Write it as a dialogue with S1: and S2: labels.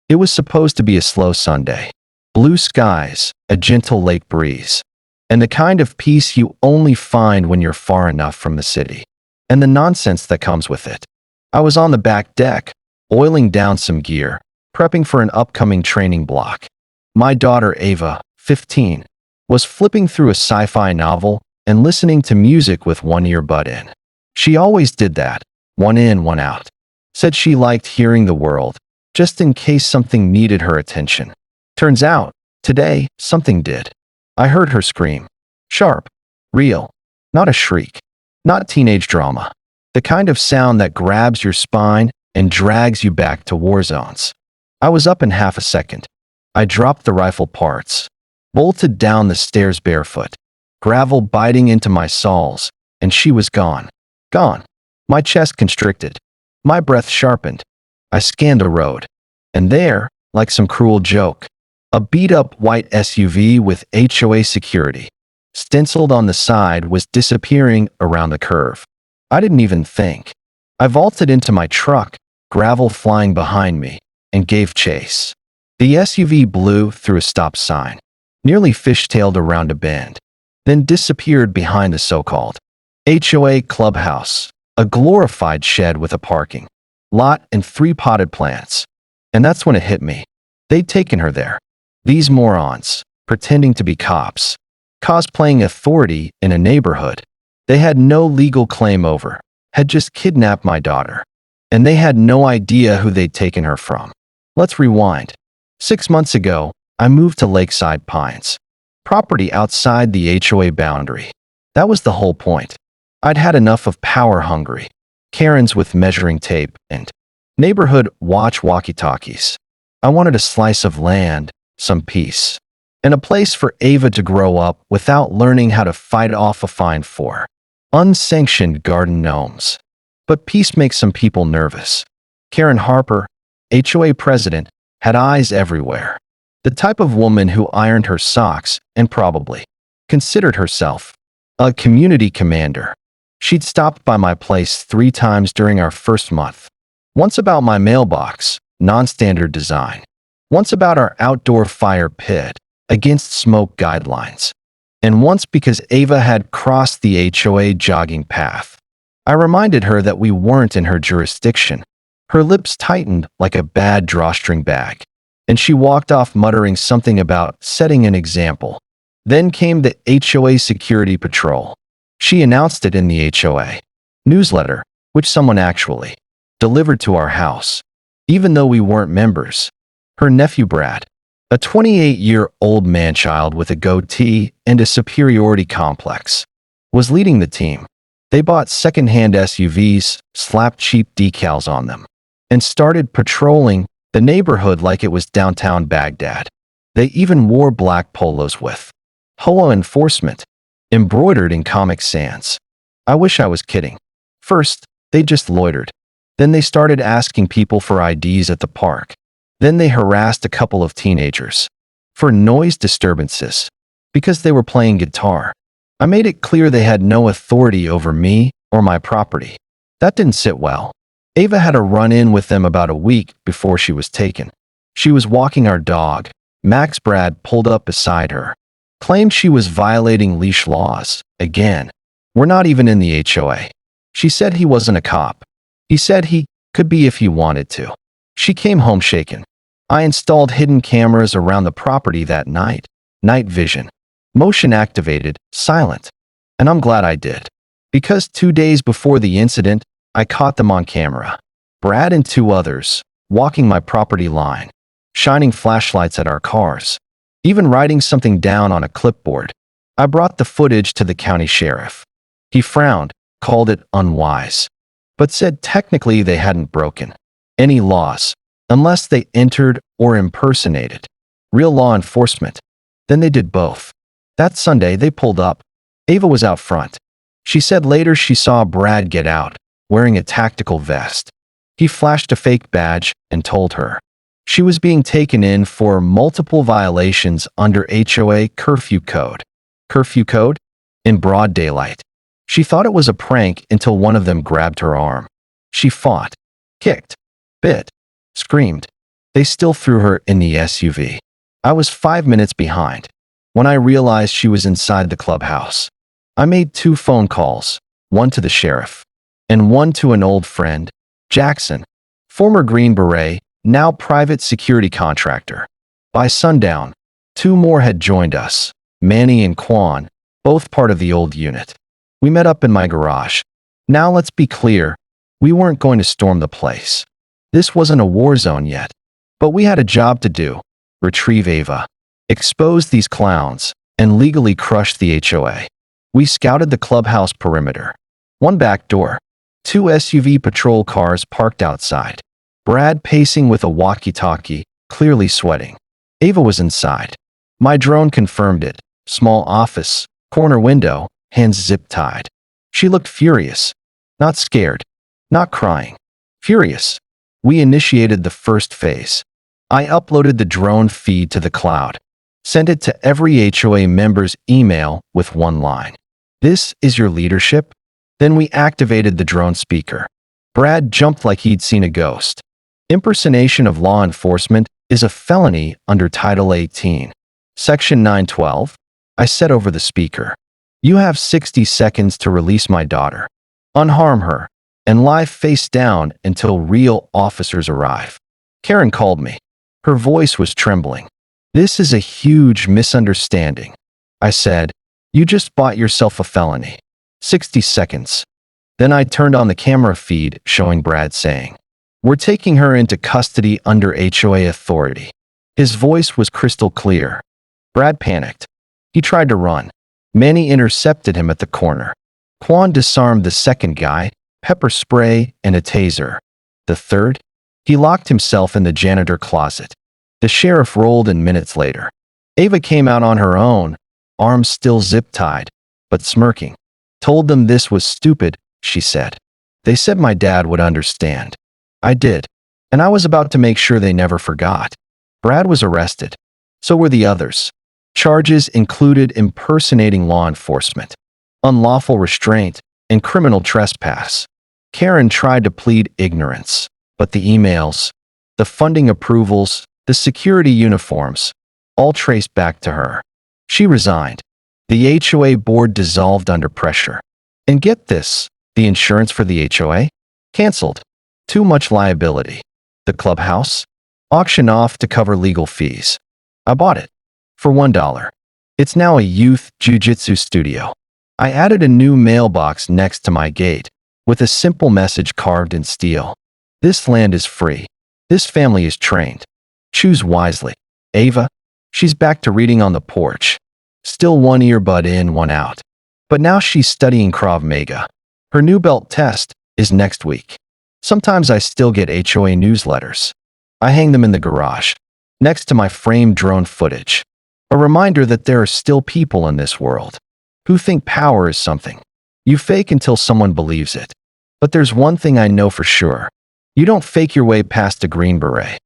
S1: It was supposed to be a slow Sunday. Blue skies, a gentle lake breeze, and the kind of peace you only find when you're far enough from the city, and the nonsense that comes with it. I was on the back deck, oiling down some gear, prepping for an upcoming training block. My daughter Ava, 15, was flipping through a sci-fi novel and listening to music with one earbud in. She always did that, one in, one out. Said she liked hearing the world, just in case something needed her attention. Turns out, today, something did. I heard her scream. Sharp. Real. Not a shriek. Not teenage drama. The kind of sound that grabs your spine and drags you back to warzones. I was up in half a second. I dropped the rifle parts, bolted down the stairs barefoot, gravel biting into my soles, and she was gone. Gone. My chest constricted. My breath sharpened. I scanned the road. And there, like some cruel joke, a beat-up white SUV with HOA security, stenciled on the side, was disappearing around the curve. I didn't even think. I vaulted into my truck, gravel flying behind me, and gave chase. The SUV blew through a stop sign, nearly fishtailed around a bend, then disappeared behind the so-called HOA clubhouse, a glorified shed with a parking lot and 3 potted plants. And that's when it hit me. They'd taken her there. These morons, pretending to be cops, cosplaying authority in a neighborhood they had no legal claim over, had just kidnapped my daughter. And they had no idea who they'd taken her from. Let's rewind. 6 months ago, I moved to Lakeside Pines, property outside the HOA boundary. That was the whole point. I'd had enough of power-hungry Karens with measuring tape and neighborhood watch walkie-talkies. I wanted a slice of land, some peace, and a place for Ava to grow up without learning how to fight off a fine for unsanctioned garden gnomes. But peace makes some people nervous. Karen Harper, HOA president, had eyes everywhere. The type of woman who ironed her socks and probably considered herself a community commander. She'd stopped by my place 3 times during our first month. Once about my mailbox, non-standard design. Once about our outdoor fire pit, against smoke guidelines. And once because Ava had crossed the HOA jogging path. I reminded her that we weren't in her jurisdiction. Her lips tightened like a bad drawstring bag, and she walked off muttering something about setting an example. Then came the HOA security patrol. She announced it in the HOA newsletter, which someone actually delivered to our house, even though we weren't members. Her nephew Brad, a 28-year-old man-child with a goatee and a superiority complex, was leading the team. They bought second-hand SUVs, slapped cheap decals on them, and started patrolling the neighborhood like it was downtown Baghdad. They even wore black polos with HOA enforcement embroidered in Comic Sans. I wish I was kidding. First, they just loitered. Then they started asking people for IDs at the park. Then they harassed a couple of teenagers for noise disturbances because they were playing guitar. I made it clear they had no authority over me or my property. That didn't sit well. Ava had a run-in with them about a week before she was taken. She was walking our dog. Max Brad pulled up beside her, claimed she was violating leash laws. Again, we're not even in the HOA. She said he wasn't a cop. He said he could be if he wanted to. She came home shaken. I installed hidden cameras around the property that night. Night vision. Motion activated, silent. And I'm glad I did. Because 2 days before the incident, I caught them on camera. Brad and 2 others, walking my property line, shining flashlights at our cars, even writing something down on a clipboard. I brought the footage to the county sheriff. He frowned, called it unwise, but said technically they hadn't broken any laws unless they entered or impersonated real law enforcement. Then they did both. That Sunday, they pulled up. Ava was out front. She said later she saw Brad get out, wearing a tactical vest. He flashed a fake badge and told her she was being taken in for multiple violations under HOA curfew code. Curfew code? In broad daylight. She thought it was a prank until one of them grabbed her arm. She fought, kicked, bit, screamed. They still threw her in the SUV. I was 5 minutes behind when I realized she was inside the clubhouse. I made 2 phone calls, one to the sheriff and one to an old friend, Jackson, former Green Beret, now private security contractor. By sundown, 2 more had joined us, Manny and Quan, both part of the old unit. We met up in my garage. Now let's be clear, we weren't going to storm the place. This wasn't a war zone yet, but we had a job to do: retrieve Ava, expose these clowns, and legally crush the HOA. We scouted the clubhouse perimeter. 1 back door, 2 SUV patrol cars parked outside. Brad pacing with a walkie-talkie, clearly sweating. Ava was inside. My drone confirmed it. Small office, corner window, hands zip-tied. She looked furious. Not scared. Not crying. Furious. We initiated the first phase. I uploaded the drone feed to the cloud. Sent it to every HOA member's email with 1 line. "This is your leadership?" Then we activated the drone speaker. Brad jumped like he'd seen a ghost. Impersonation of law enforcement is a felony under Title 18. Section 912. I said over the speaker, "You have 60 seconds to release my daughter. Unharm her, and lie face down until real officers arrive." Karen called me. Her voice was trembling. "This is a huge misunderstanding." I said, "You just bought yourself a felony. 60 seconds. Then I turned on the camera feed showing Brad saying, "We're taking her into custody under HOA authority." His voice was crystal clear. Brad panicked. He tried to run. Manny intercepted him at the corner. Quan disarmed the second guy, pepper spray and a taser. The third? He locked himself in the janitor closet. The sheriff rolled in minutes later. Ava came out on her own, arms still zip-tied, but smirking. "Told them this was stupid," she said. "They said my dad would understand." I did, and I was about to make sure they never forgot. Brad was arrested. So were the others. Charges included impersonating law enforcement, unlawful restraint, and criminal trespass. Karen tried to plead ignorance, but the emails, the funding approvals, the security uniforms, all traced back to her. She resigned. The HOA board dissolved under pressure. And get this, the insurance for the HOA? Canceled. Too much liability. The clubhouse? Auctioned off to cover legal fees. I bought it. For $1. It's now a youth jiu-jitsu studio. I added a new mailbox next to my gate, with a simple message carved in steel. "This land is free. This family is trained. Choose wisely." Ava? She's back to reading on the porch. Still 1 earbud in, 1 out. But now she's studying Krav Maga. Her new belt test is next week. Sometimes I still get HOA newsletters. I hang them in the garage, next to my framed drone footage. A reminder that there are still people in this world who think power is something you fake until someone believes it. But there's one thing I know for sure. You don't fake your way past a Green Beret.